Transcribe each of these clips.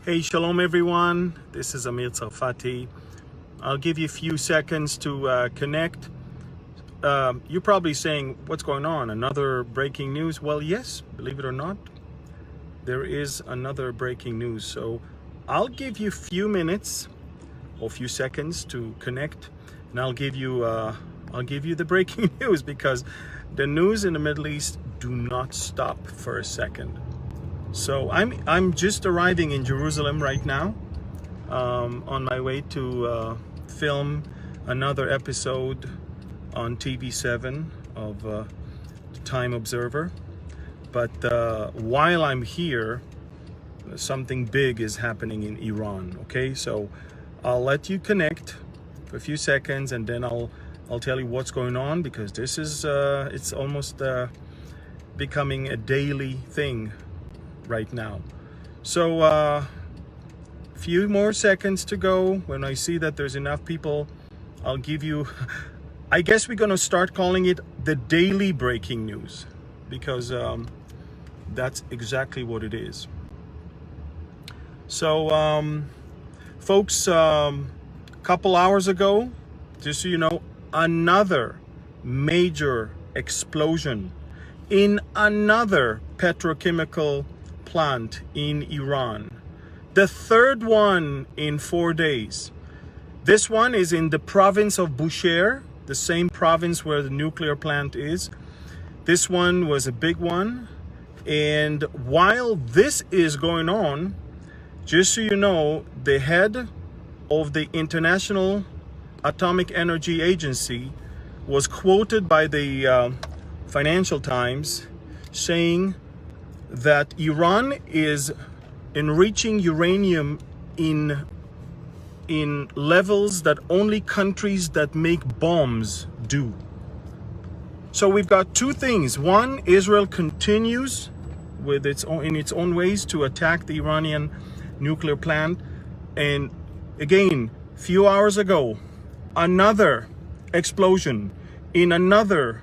Hey, shalom everyone. This isツァルファティ. I'll give you a few seconds to connect. You're probably saying, what's going on? Another breaking news? Well, yes, believe it or not, there is another breaking news. So I'll give you a few minutes or a few seconds to connect, and I'll give you the breaking news, because the news in the Middle East do not stop for a second. So I'm just arriving in Jerusalem right now, on my way to film another episode on TV7 of the Time Observer. But while I'm here, something big is happening in Iran. Okay, so I'll let you connect for a few seconds, and then I'll tell you what's going on, because this is it's almost becoming a daily thing right now. So few more seconds to go. When I see that there's enough people, I'll give you, I guess we're gonna start calling it the daily breaking news, because that's exactly what it is. So folks, couple hours ago, just so you know, another major explosion in another petrochemical plant in Iran. The third one in 4 days. This one is in the province of Bushehr, the same province where the nuclear plant is. This one was a big one. And while this is going on, just so you know, the head of the International Atomic Energy Agency was quoted by the Financial Times saying that Iran is enriching uranium in levels that only countries that make bombs do. So we've got two things. One, Israel continues with its own ways to attack the Iranian nuclear plant, and again, few hours ago, another explosion in another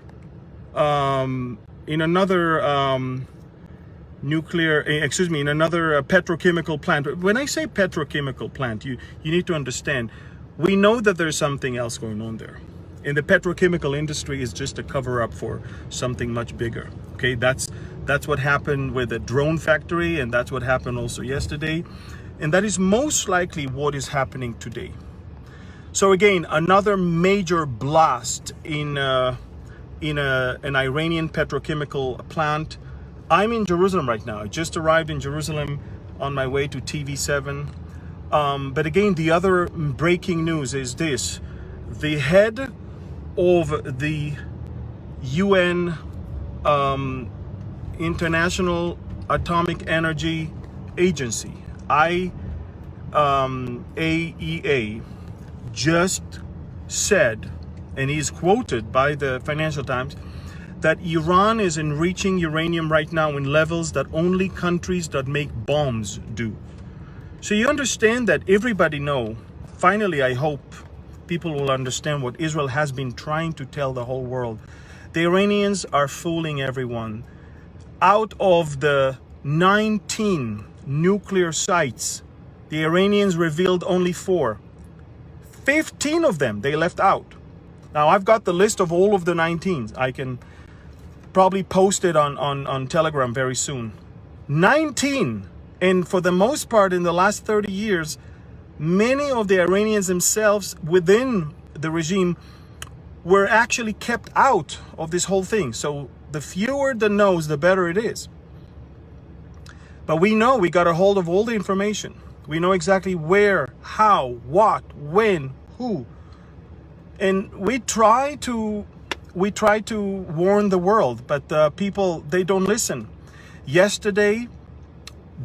petrochemical plant. When I say petrochemical plant, you need to understand, we know that there's something else going on there. And the petrochemical industry is just a cover-up for something much bigger. Okay, that's what happened with the drone factory, and that's what happened also yesterday, and that is most likely what is happening today. So again, another major blast in an Iranian petrochemical plant. I'm in Jerusalem right now. I just arrived in Jerusalem on my way to TV7. But again, the other breaking news is this. The head of the UN International Atomic Energy Agency, IAEA, just said, and he's quoted by the Financial Times, that Iran is enriching uranium right now in levels that only countries that make bombs do. So you understand that everybody know, finally I hope people will understand what Israel has been trying to tell the whole world. The Iranians are fooling everyone. Out of the 19 nuclear sites, the Iranians revealed only 4. 15 of them they left out. Now I've got the list of all of the 19s. I can probably post it on Telegram very soon. 19, and for the most part in the last 30 years, many of the Iranians themselves within the regime were actually kept out of this whole thing. So the fewer the knows, the better it is. But we know, we got a hold of all the information. We know exactly where, how, what, when, who. And we try to warn the world, but people, they don't listen. Yesterday,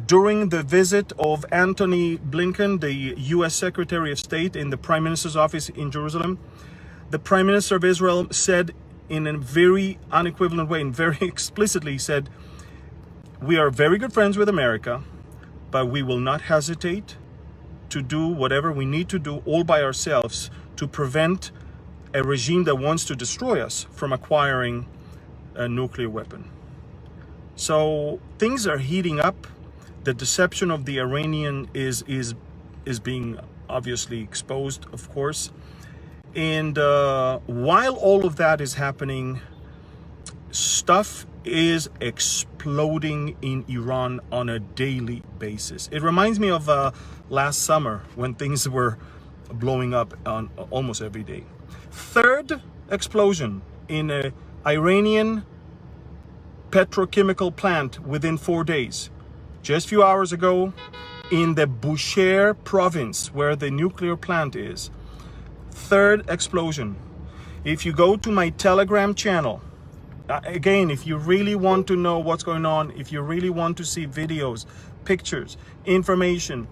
during the visit of Antony Blinken, the U.S. Secretary of State, in the Prime Minister's office in Jerusalem, the Prime Minister of Israel said in a very unequivocal way and very explicitly said, we are very good friends with America, but we will not hesitate to do whatever we need to do all by ourselves to prevent a regime that wants to destroy us from acquiring a nuclear weapon. So things are heating up. The deception of the Iranian is being obviously exposed, of course. And while all of that is happening, stuff is exploding in Iran on a daily basis. It reminds me of last summer when things were blowing up on almost every day. Third explosion in an Iranian petrochemical plant within 4 days. Just a few hours ago in the Bushehr province where the nuclear plant is. Third explosion. If you go to my Telegram channel, again, if you really want to know what's going on, if you really want to see videos, pictures, information,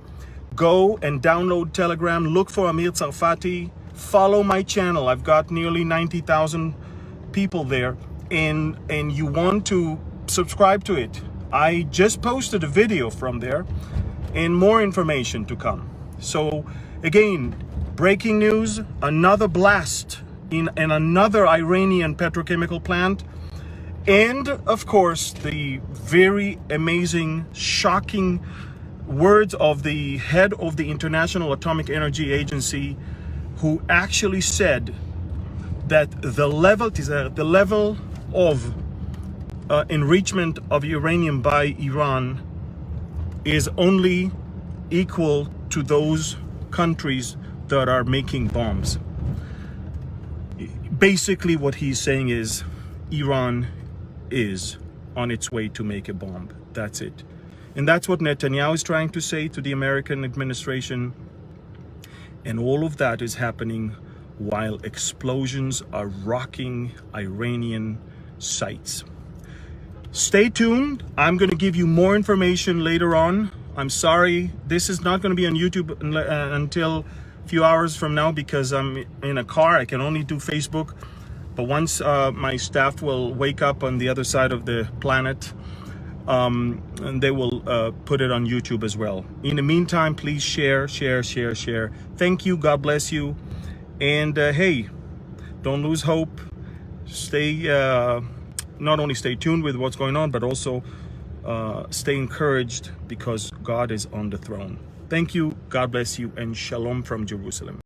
go and download Telegram, look for Amir Tsarfati, follow my channel. I've got nearly 90,000 people there, and you want to subscribe to it. I just posted a video from there and more information to come. So again, breaking news, another blast in another Iranian petrochemical plant. And of course, the very amazing, shocking words of the head of the International Atomic Energy Agency, who actually said that the level of enrichment of uranium by Iran is only equal to those countries that are making bombs. Basically, what he's saying is Iran is on its way to make a bomb. That's it. And that's what Netanyahu is trying to say to the American administration. And all of that is happening while explosions are rocking Iranian sites. Stay tuned. I'm going to give you more information later on. I'm sorry, this is not going to be on YouTube until a few hours from now because I'm in a car. I can only do Facebook. But once my staff will wake up on the other side of the planet, and they will put it on YouTube as well. In the meantime, please share. Thank you. God bless you. And hey, don't lose hope. Stay, not only stay tuned with what's going on, but also stay encouraged because God is on the throne. Thank you. God bless you. And shalom from Jerusalem.